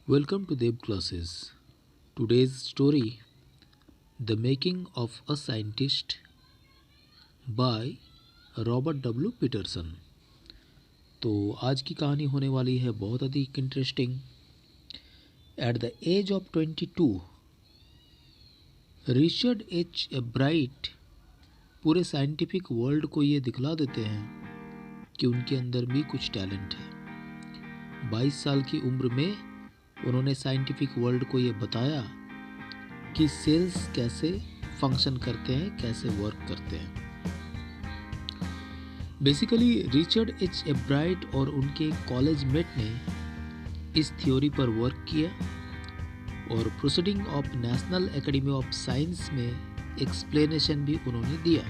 Welcome to Dev Classes. Today's story The Making of a Scientist by Robert W Peterson. तो आज की कहानी होने वाली है बहुत अधिक interesting. At the age of 22 Richard H Bright पूरे साइंटिफिक वर्ल्ड को ये दिखला देते हैं कि उनके अंदर भी कुछ टैलेंट है। 22 साल की उम्र में उन्होंने साइंटिफिक वर्ल्ड को ये बताया कि सेल्स कैसे फंक्शन करते हैं, कैसे वर्क करते हैं। बेसिकली रिचर्ड एच ब्राइट और उनके कॉलेज मेट ने इस थ्योरी पर वर्क किया और proceeding of national academy of science में एक्सप्लेनेशन भी उन्होंने दिया।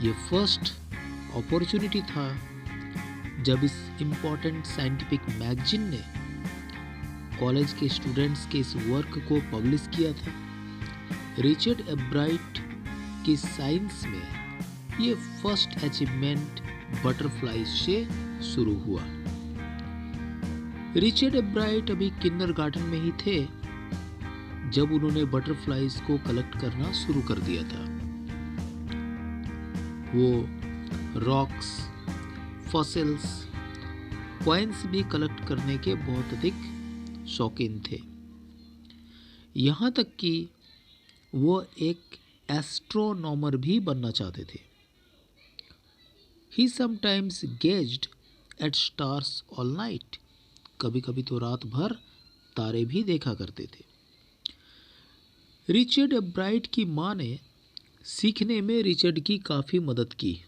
ये फर्स्ट अपॉर्चुनिटी था जब इस इम्पोर्टेंट साइंटिफिक मैगजीन ने कॉलेज के स्टूडेंट्स के इस वर्क को पब्लिश किया था। रिचर्ड ब्राइट की साइंस में ये फर्स्ट अचीवमेंट बटरफ्लाई से शुरू हुआ। रिचर्ड ब्राइट अभी किंडरगार्टन में ही थे जब उन्होंने बटरफ्लाइज को कलेक्ट करना शुरू कर दिया था। वो रॉक्स, फॉसिल्स, कॉइन्स भी कलेक्ट करने के बहुत अधिक शौकीन थे। यहाँ तक कि वो एक एस्ट्रोनॉमर भी बनना चाहते थे। He sometimes gazed at stars all night. कभी कभी तो रात भर तारे भी देखा करते थे। रिचर्ड ब्राइट की माँ ने सीखने में रिचर्ड की काफ़ी मदद की।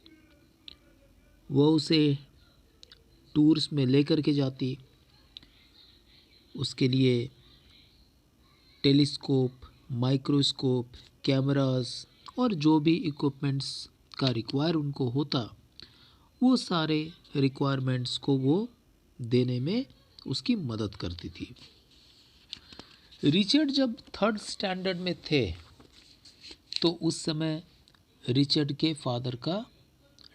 वो उसे टूर्स में लेकर के जाती, उसके लिए टेलीस्कोप, माइक्रोस्कोप, कैमरास और जो भी इक्विपमेंट्स का रिक्वायर उनको होता, वो सारे रिक्वायरमेंट्स को वो देने में उसकी मदद करती थी। रिचर्ड जब 3rd स्टैंडर्ड में थे तो उस समय रिचर्ड के फादर का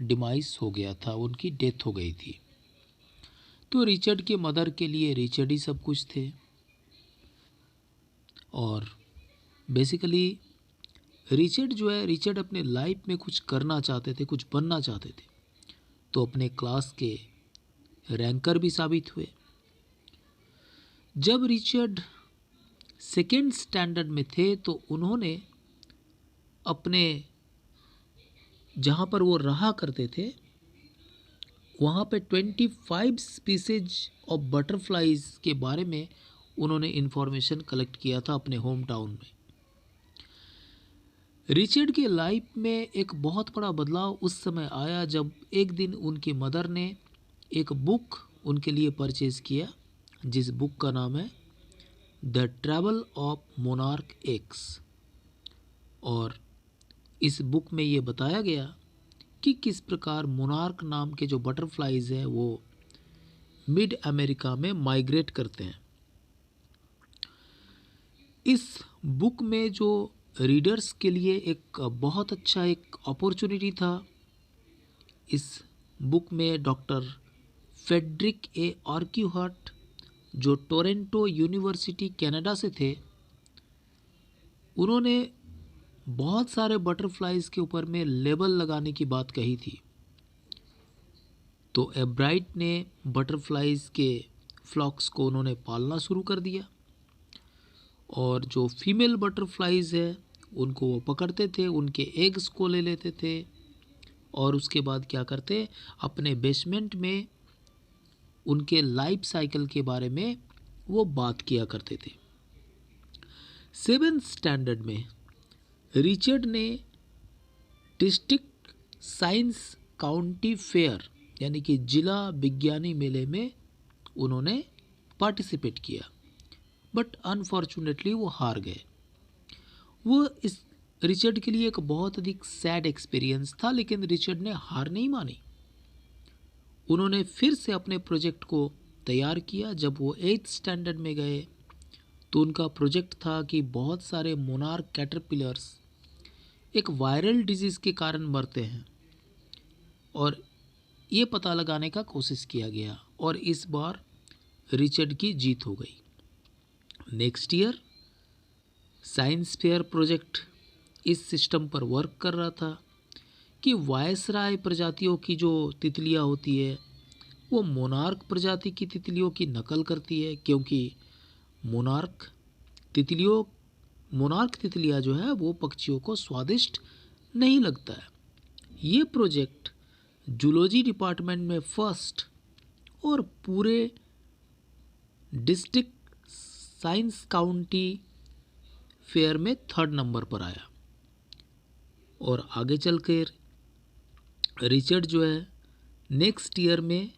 डिमाइस हो गया था, उनकी डेथ हो गई थी। तो रिचर्ड के मदर के लिए रिचर्ड ही सब कुछ थे और बेसिकली रिचर्ड अपने लाइफ में कुछ करना चाहते थे, कुछ बनना चाहते थे। तो अपने क्लास के रैंकर भी साबित हुए। जब रिचर्ड 2nd स्टैंडर्ड में थे तो उन्होंने अपने जहाँ पर वो रहा करते थे वहाँ पे 25 स्पीसीज ऑफ बटरफ्लाइज के बारे में उन्होंने इंफॉर्मेशन कलेक्ट किया था अपने होम टाउन में। रिचर्ड की लाइफ में एक बहुत बड़ा बदलाव उस समय आया जब एक दिन उनकी मदर ने एक बुक उनके लिए परचेज किया, जिस बुक का नाम है the travel of monarch x. और इस बुक में ये बताया गया कि किस प्रकार मोनार्क नाम के जो बटरफ्लाइज हैं वो मिड अमेरिका में माइग्रेट करते हैं। इस बुक में जो रीडर्स के लिए एक बहुत अच्छा एक अपॉर्चुनिटी था, इस बुक में डॉक्टर फेडरिक ए आर्क्यूहार्ट जो टोरंटो यूनिवर्सिटी कनाडा से थे, उन्होंने बहुत सारे बटरफ्लाइज के ऊपर में लेबल लगाने की बात कही थी। तो ब्राइट ने बटरफ्लाइज के फ्लॉक्स को उन्होंने पालना शुरू कर दिया और जो फीमेल बटरफ्लाइज है उनको वो पकड़ते थे, उनके एग्स को ले लेते थे और उसके बाद क्या करते, अपने बेसमेंट में उनके लाइफ साइकिल के बारे में वो बात किया करते थे। 7th स्टैंडर्ड में रिचर्ड ने डिस्ट्रिक्ट साइंस काउंटी फेयर यानी कि जिला विज्ञानी मेले में उन्होंने पार्टिसिपेट किया, बट अनफॉर्चुनेटली वो हार गए। वो इस रिचर्ड के लिए एक बहुत अधिक सैड एक्सपीरियंस था, लेकिन रिचर्ड ने हार नहीं मानी। उन्होंने फिर से अपने प्रोजेक्ट को तैयार किया। जब वो 8th स्टैंडर्ड में गए तो उनका प्रोजेक्ट था कि बहुत सारे मोनार्क कैटरपिलर्स एक वायरल डिजीज़ के कारण मरते हैं और ये पता लगाने का कोशिश किया गया और इस बार रिचर्ड की जीत हो गई। Next year science fair project इस सिस्टम पर वर्क कर रहा था कि वायसराय प्रजातियों की जो तितलियां होती है वो मोनार्क प्रजाति की तितलियों की नकल करती है, क्योंकि मोनार्क तितलियां जो है वो पक्षियों को स्वादिष्ट नहीं लगता है। ये प्रोजेक्ट जूलॉजी डिपार्टमेंट में फर्स्ट और पूरे डिस्ट्रिक्ट साइंस काउंटी फेयर में 3rd नंबर पर आया। और आगे चलकर रिचर्ड जो है नेक्स्ट ईयर में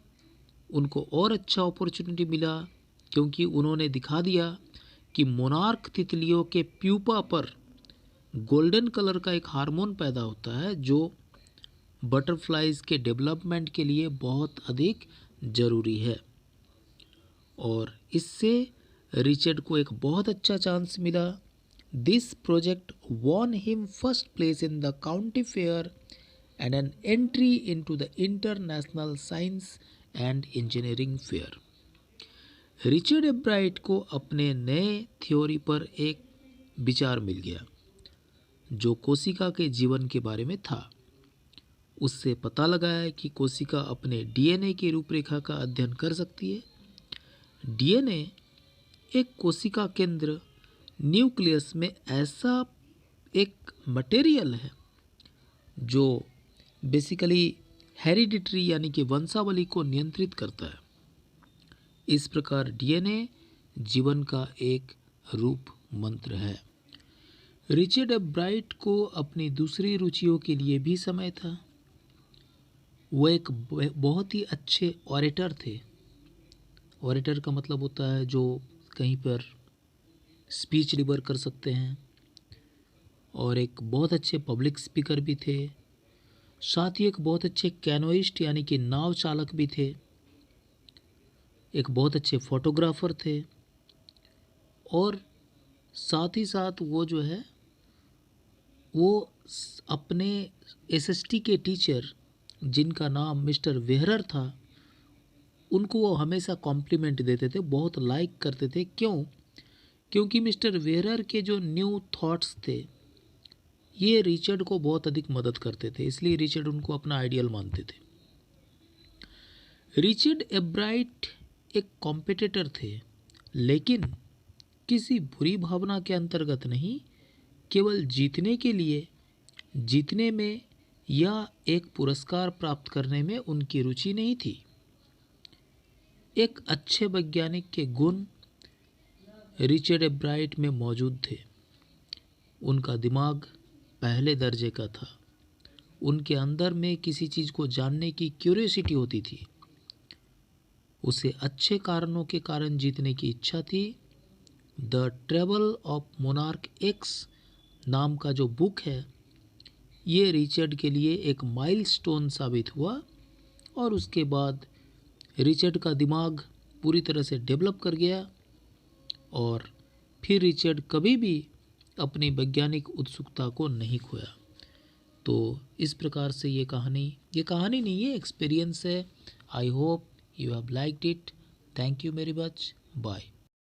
उनको और अच्छा अपॉर्चुनिटी मिला, क्योंकि उन्होंने दिखा दिया कि मोनार्क तितलियों के प्यूपा पर गोल्डन कलर का एक हार्मोन पैदा होता है जो बटरफ्लाइज के डेवलपमेंट के लिए बहुत अधिक ज़रूरी है। और इससे रिचर्ड को एक बहुत अच्छा चांस मिला। This project won him first place in the county fair and an entry into the international science and engineering fair. Richard एब्राइट को अपने नए थ्योरी पर एक विचार मिल गया जो कोशिका के जीवन के बारे में था। उससे पता लगाया कि कोशिका अपने डीएनए की रूपरेखा का अध्ययन कर सकती है। डीएनए एक कोशिका केंद्र न्यूक्लियस में ऐसा एक मटेरियल है जो बेसिकली हेरिडिटरी यानी कि वंशावली को नियंत्रित करता है। इस प्रकार डीएनए जीवन का एक रूप मंत्र है। रिचर्ड एब्राइट को अपनी दूसरी रुचियों के लिए भी समय था। वो एक बहुत ही अच्छे ऑरेटर थे। ऑरेटर का मतलब होता है जो कहीं पर स्पीच डिलीवर कर सकते हैं, और एक बहुत अच्छे पब्लिक स्पीकर भी थे। साथ ही एक बहुत अच्छे कैनोइस्ट यानी कि नाव चालक भी थे। एक बहुत अच्छे फोटोग्राफर थे, और साथ ही साथ वो जो है वो अपने एसएसटी के टीचर जिनका नाम मिस्टर वेहरर था उनको वो हमेशा कॉम्प्लीमेंट देते थे, बहुत लाइक करते थे। क्योंकि मिस्टर वेहरर के जो न्यू थॉट्स थे ये रिचर्ड को बहुत अधिक मदद करते थे, इसलिए रिचर्ड उनको अपना आइडियल मानते थे। रिचर्ड एब्राइट एक कॉम्पिटिटर थे, लेकिन किसी बुरी भावना के अंतर्गत नहीं, केवल जीतने के लिए, जीतने में या एक पुरस्कार प्राप्त करने में उनकी रुचि नहीं थी। एक अच्छे वैज्ञानिक के गुण रिचर्ड एब्राइट में मौजूद थे। उनका दिमाग पहले दर्जे का था। उनके अंदर में किसी चीज़ को जानने की क्यूरियोसिटी होती थी। उसे अच्छे कारणों के कारण जीतने की इच्छा थी। The travel of monarch x नाम का जो बुक है ये रिचर्ड के लिए एक माइलस्टोन साबित हुआ, और उसके बाद रिचर्ड का दिमाग पूरी तरह से डेवलप कर गया, और फिर रिचर्ड कभी भी अपनी वैज्ञानिक उत्सुकता को नहीं खोया। तो इस प्रकार से ये कहानी नहीं, ये एक्सपीरियंस है। I hope you have liked it. Thank you very much. Bye.